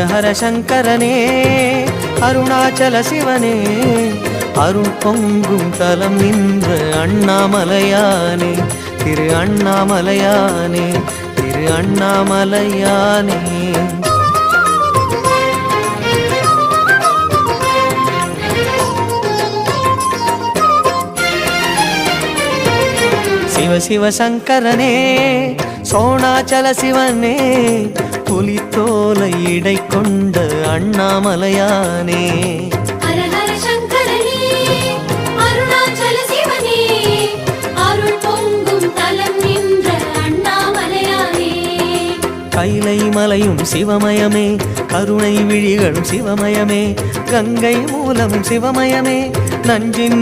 ஹர சங்கரனே அருணாச்சல சிவனே அருள் பொங்கும் தலம் நின்ற அண்ணாமலையானே திரு அண்ணாமலையானே திரு அண்ணாமலையானே. சிவ சிவ சங்கரனே சோணாச்சல சிவனே புலித்தோலை இடை கொண்ட அண்ணாமலையானே. ஹர ஹர சங்கரனே அருணாச்சல சிவனே அருள் பொங்கும் தலம் நின்ற அண்ணாமலையானே. கைலை மலையும் சிவமயமே கருணை விழிகளும் சிவமயமே கங்கை மூலமும் சிவமயமே நஞ்சின்